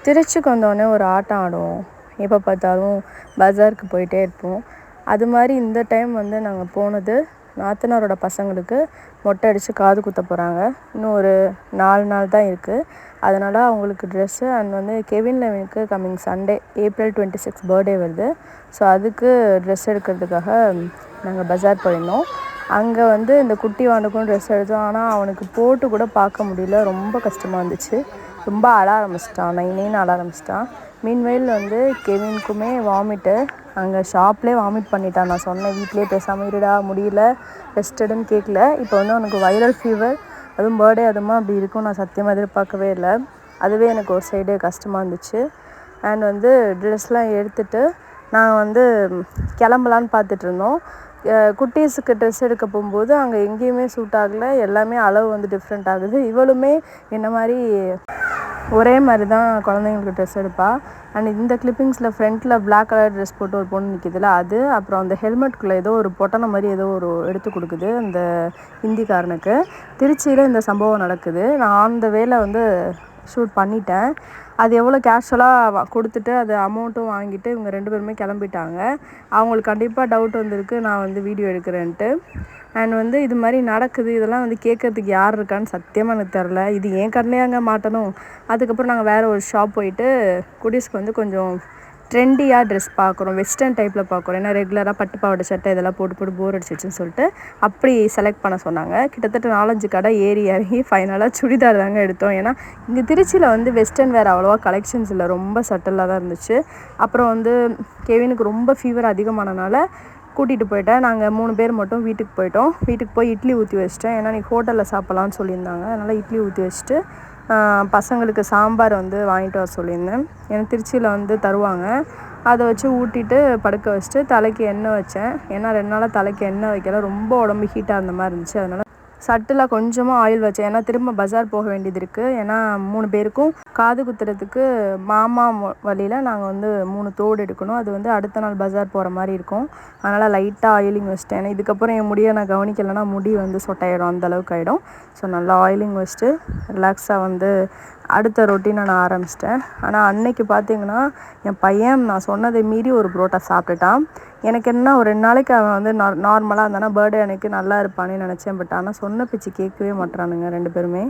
திருச்சிக்கு வந்தோடனே ஒரு ஆட்டம் ஆடுவோம். எப்போ பார்த்தாலும் பஜாருக்கு போயிட்டே இருப்போம். அது மாதிரி இந்த டைம் வந்து நாங்கள் போனது நாத்தனாரோட பசங்களுக்கு மொட்டை அடித்து காது குத்த போகிறாங்க. இன்னும் ஒரு 4 நாள் தான் இருக்குது. அதனால் அவங்களுக்கு ட்ரெஸ்ஸு அண்ட் வந்து கெவின் லெவினுக்கு கம்மிங் சண்டே April 26 பர்த்டே வருது. ஸோ அதுக்கு ட்ரெஸ் எடுக்கிறதுக்காக நாங்கள் பஜார் போயிருந்தோம். அங்கே வந்து இந்த குட்டி வாண்டுக்கும் ட்ரெஸ் எடுத்தோம். ஆனால் அவனுக்கு போட்டு கூட பார்க்க முடியல. ரொம்ப கஷ்டமாக இருந்துச்சு. ரொம்ப அழ ஆரம்பிச்சிட்டான். நைனேன்னு அழ ஆரம்பிச்சிட்டான். மீன்வெயில் வந்து கெவினுக்குமே வாமிட்டு. அங்கே ஷாப்லேயே வாமிட் பண்ணிட்டான். நான் சொன்னேன் வீட்லேயே பேசாமல் இருடா, முடியல, ரெஸ்ட் எடுன்னு கேட்கல. இப்போ வந்து அவனுக்கு வைரல் ஃபீவர், அதுவும் பர்த்டே அதுமா அப்படி இருக்கும் நான் சத்தியமாக எதிர்பார்க்கவே இல்லை. அதுவே எனக்கு ஒரு சைடு கஷ்டமாக இருந்துச்சு. அண்ட் வந்து ட்ரெஸ்லாம் எடுத்துகிட்டு நாங்கள் வந்து கிளம்பலான்னு பார்த்துட்டு இருந்தோம். குட்டீஸுக்கு ட்ரெஸ் எடுக்க போகும்போது அங்கே எங்கேயுமே சூட் ஆகலை. எல்லாமே அளவு வந்து டிஃப்ரெண்ட் ஆகுது. இவளுமே என்ன மாதிரி ஒரே மாதிரி தான் குழந்தைங்களுக்கு ட்ரெஸ் எடுப்பாள். அண்ட் இந்த கிளிப்பிங்ஸில் ஃப்ரண்ட்டில் பிளாக் கலர் ட்ரெஸ் போட்டு ஒரு பொண்ணு நிற்கிதுல அது, அப்புறம் அந்த ஹெல்மெட்டுக்குள்ளே ஏதோ ஒரு பொட்டனை மாதிரி ஏதோ ஒரு எடுத்து கொடுக்குது அந்த ஹிந்திக்காரனுக்கு. திருச்சியில் இந்த சம்பவம் நடக்குது. நான் அந்த வேலை வந்து ஷூட் பண்ணிட்டேன். அது எவ்வளோ கேஷுவலாக கொடுத்துட்டு அது அமௌண்ட்டும் வாங்கிட்டு இவங்க 2 பேருமே கிளம்பிட்டாங்க. அவங்களுக்கு கண்டிப்பாக டவுட் வந்திருக்கு நான் வந்து வீடியோ எடுக்கிறேன்ட்டு. அண்ட் வந்து இது மாதிரி நடக்குது. இதெல்லாம் வந்து கேட்குறதுக்கு யார் இருக்கான்னு சத்தியமாக எனக்கு தெரில. இது என் கண்ணிலேயாங்க மாட்டணும். அதுக்கப்புறம் நாங்கள் வேறு ஒரு ஷாப் போயிட்டு குட்டீஸ்க்கு வந்து கொஞ்சம் ட்ரெண்டியாக ட்ரெஸ் பார்க்குறோம், வெஸ்டர்ன் டைப்பில் பார்க்குறோம். ஏன்னா ரெகுலராக பட்டு பாவாடை சட்டை இதெல்லாம் போட்டு போர் அடிச்சிச்சுன்னு சொல்லிட்டு அப்படி செலக்ட் பண்ண சொன்னாங்க. கிட்டத்தட்ட 4-5 கடை ஏறி இறங்கி ஃபைனலாக சுடிதார் தாங்க எடுத்தோம். ஏன்னா இங்கே திருச்சியில் வந்து வெஸ்டர்ன் வேறு அவ்வளோவா கலெக்ஷன்ஸ் இல்லை, ரொம்ப சட்டிலாக தான் இருந்துச்சு. அப்புறம் வந்து கெவினுக்கு ரொம்ப ஃபீவர் அதிகமானனால கூட்டிகிட்டு போயிட்டேன். நாங்கள் 3 பேர் மட்டும் வீட்டுக்கு போயிட்டோம். வீட்டுக்கு போய் இட்லி ஊற்றி வச்சிட்டேன். ஏன்னா நீ ஹோட்டலில் சாப்பிட்லான்னு சொல்லியிருந்தாங்க. அதனால் இட்லி ஊற்றி வச்சுட்டு பசங்களுக்கு சாம்பார் வந்து வாங்கிட்டு வர சொல்லியிருந்தேன். எனக்கு திருச்சியில் வந்து தருவாங்க. அதை வச்சு ஊட்டிட்டு படுக்க வச்சுட்டு தலைக்கு எண்ணெய் வச்சேன். ஏன்னா 2 நாளாக தலைக்கு எண்ணெய் வைக்கல, ரொம்ப உடம்பு ஹீட்டாக இருந்த மாதிரி இருந்துச்சு. அதனால் சட்டில் கொஞ்சமாக ஆயில் வச்சேன். ஏன்னா திரும்ப பஜார் போக வேண்டியது இருக்குது. ஏன்னா 3 பேருக்கும் காது குத்துறதுக்கு மாமா வழியில் நாங்கள் வந்து 3 தோடு எடுக்கணும். அது வந்து அடுத்த நாள் பஜார் போகிற மாதிரி இருக்கும். அதனால் லைட்டாக ஆயிலிங் வச்சிட்டேன். ஏன்னா இதுக்கப்புறம் என் முடியை நான் கவனிக்கலைன்னா முடி வந்து சொட்டையிடும், அந்தளவுக்கு ஆகிடும். ஸோ நல்லா ஆயிலிங் வச்சுட்டு ரிலாக்ஸாக வந்து அடுத்த ரொட்டீனை நான் ஆரம்பிச்சிட்டேன். ஆனால் அன்னைக்கு பார்த்திங்கன்னா என் பையன் நான் சொன்னதை மீறி ஒரு புரோட்டா சாப்பிட்டுட்டான். எனக்கு என்ன ஒரு 2 நாளைக்கு அவன் வந்து நார்மலாக இருந்தானா பர்த்டே அன்னைக்கு நல்லா இருப்பானே நினச்சேன். பட் ஆனால் சொன்ன பேச்சு கேட்கவே மாட்றானுங்க 2 பேருமே.